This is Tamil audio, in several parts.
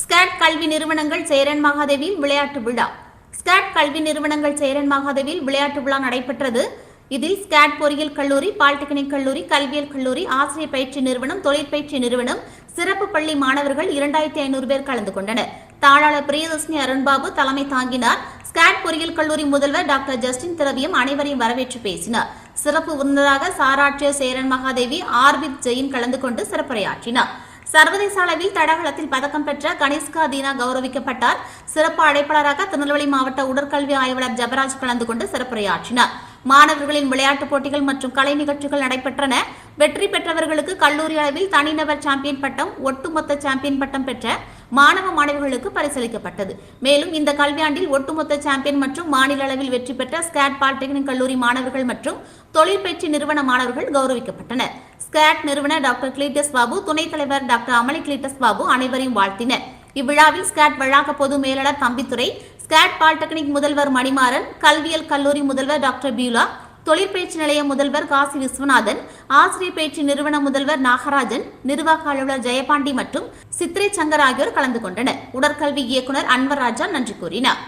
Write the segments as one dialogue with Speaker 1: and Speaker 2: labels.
Speaker 1: ஸ்காட் கல்வி நிறுவனங்கள் சேரன் மகாதேவியில் விளையாட்டு விழா. ஸ்காட் கல்வி நிறுவனங்கள் சேரன் மகாதேவியில் விளையாட்டு விழா நடைபெற்றது. இதில் ஸ்காட் பொறியியல் கல்லூரி, பாலிடெக்னிக் கல்லூரி, கல்வியியல் கல்லூரி, ஆசிரியர் பயிற்சி நிறுவனம், தொழிற்பயிற்சி நிறுவனம், சிறப்பு பள்ளி மாணவர்கள் 2500 பேர் கலந்து கொண்டனர். தாளாளர் பிரியதர்ஷினி அருண்பாபு தலைமை தாங்கினார். ஸ்காட் பொறியியல் கல்லூரி முதல்வர் டாக்டர் ஜஸ்டின் திரவியம் அனைவரையும் வரவேற்று பேசினார். சிறப்பு விருந்தினராக சாராட்சியர் சேரன் மகாதேவி ஆர்பித் ஜெயின் கலந்து கொண்டு சிறப்புரையாற்றினார். சர்வதேச அளவில் தடகளத்தில் பதக்கம் பெற்ற கனிஷ்கா தீனா கௌரவிக்கப்பட்டார். சிறப்பு அழைப்பாளராக திருநெல்வேலி மாவட்ட உடற்கல்வி ஆய்வாளர் ஜபராஜ் கலந்து கொண்டு சிறப்புரையாற்றினார். மாணவர்களின் விளையாட்டுப் போட்டிகள் மற்றும் கலை நிகழ்ச்சிகள் நடைபெற்றன. வெற்றி பெற்றவர்களுக்கு கல்லூரி அளவில் தனிநபர் சாம்பியன் பட்டம், ஒட்டுமொத்த சாம்பியன் பட்டம் பெற்ற மாணவ மாணவிகளுக்கு பரிசளிக்கப்பட்டது. மேலும் இந்த கல்வியாண்டில் ஒட்டுமொத்த சாம்பியன் மற்றும் மாநில அளவில் வெற்றி பெற்ற ஸ்காட் பாலிடெக்னிக் கல்லூரி மாணவர்கள் மற்றும் தொழிற்பயிற்சி நிறுவன மாணவர்கள் கௌரவிக்கப்பட்டனர். ஸ்காட் நிறுவனர் டாக்டர் கிளீட்டஸ் பாபு, துணைத் தலைவர் டாக்டர் அமளி கிளீட்டஸ் பாபு அனைவரையும் வாழ்த்தினர். இவ்விழாவில் ஸ்காட் வளாக பொது மேலாளர் தம்பித்துறை, ஸ்காட் பாலிடெக்னிக் முதல்வர் மணிமாறன், கல்வியியல் கல்லூரி முதல்வர் டாக்டர் பியூலா, தொழிற்பயிற்சி நிலைய முதல்வர் காசி விஸ்வநாதன், ஆசிரியர் பயிற்சி நிறுவன முதல்வர் நாகராஜன், நிர்வாக அலுவலர் ஜெயபாண்டி மற்றும் சித்ரே சங்கர் ஆகியோர் கலந்து கொண்டனர். உடற்கல்வி இயக்குநர் அன்வர் ராஜா நன்றி கூறினார்.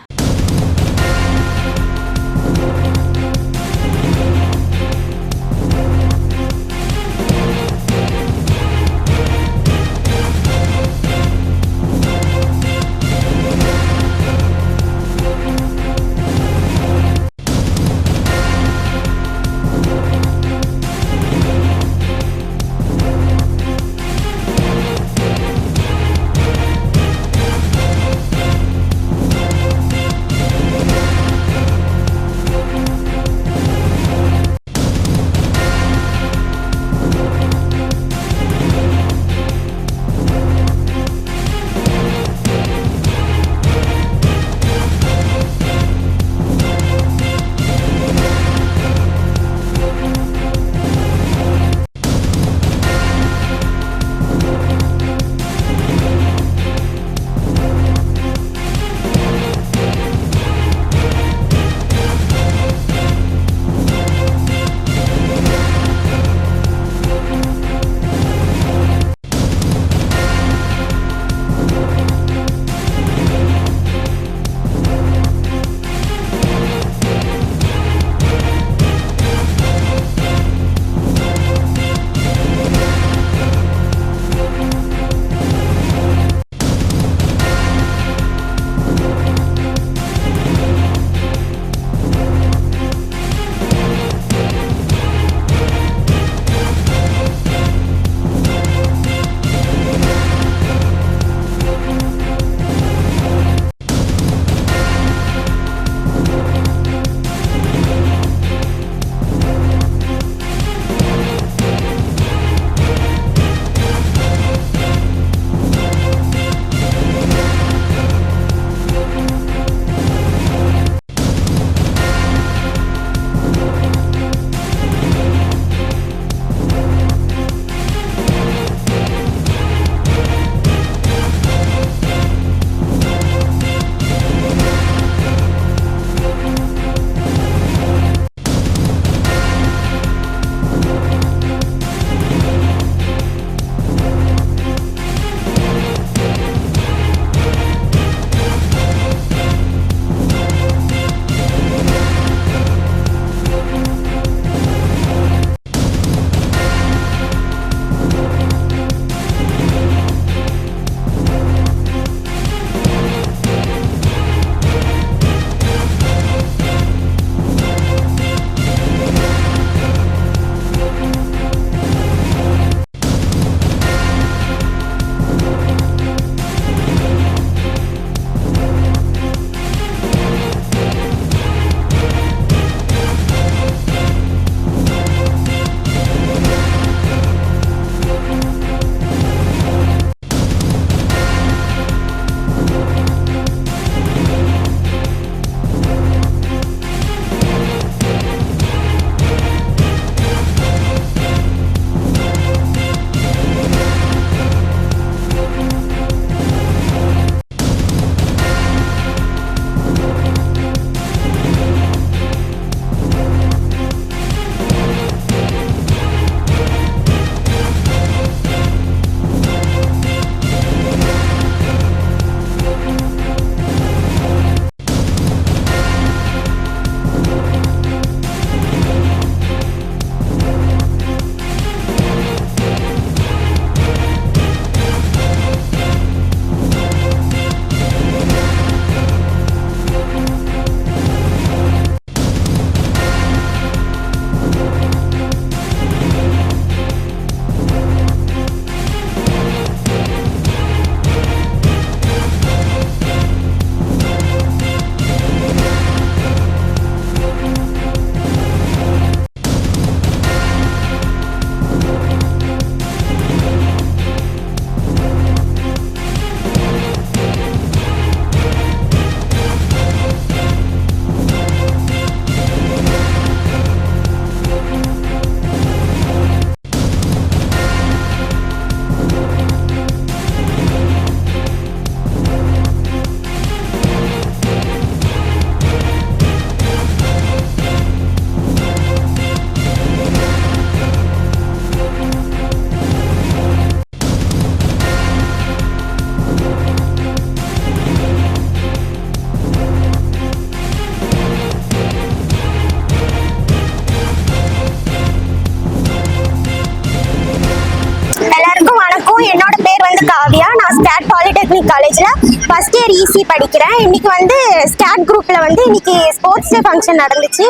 Speaker 2: ஸ்கேட் பாலிடெக்னிக் காலேஜில் ஃபர்ஸ்ட் இயர் இசி படிக்கிறேன். இன்னைக்கு வந்து ஸ்கேட் குரூப்பில் வந்து இன்னைக்கு ஸ்போர்ட்ஸ் டே ஃபங்க்ஷன் நடந்துச்சு.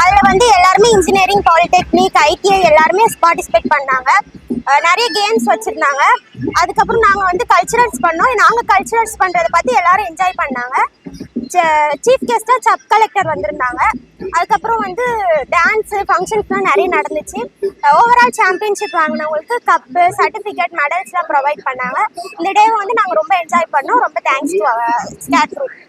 Speaker 2: அதில் வந்து எல்லாருமே இன்ஜினியரிங், பாலிடெக்னிக், ஐடிஐ எல்லாருமே பார்ட்டிசிபேட் பண்ணாங்க. நிறைய கேம்ஸ் வச்சுருந்தாங்க. அதுக்கப்புறம் நாங்கள் வந்து கல்ச்சுரல்ஸ் பண்ணோம். நாங்கள் கல்ச்சுரல்ஸ் பண்ணுறதை பார்த்து எல்லாரும் என்ஜாய் பண்ணாங்க. சீஃப் கெஸ்ட்டாக சப் கலெக்டர் வந்திருந்தாங்க. அதுக்கப்புறம் வந்து டான்ஸு ஃபங்க்ஷன்ஸ்லாம் நிறைய நடந்துச்சு. ஓவரால் சாம்பியன்ஷிப் வாங்கினவங்களுக்கு கப்பு, சர்டிஃபிகேட், மெடல்ஸ்லாம் ப்ரொவைட் பண்ணாங்க. இந்த டேவை வந்து நாங்கள் ரொம்ப என்ஜாய் பண்ணோம். ரொம்ப தேங்க்ஸ் டு ஸ்கேட் குரூப்.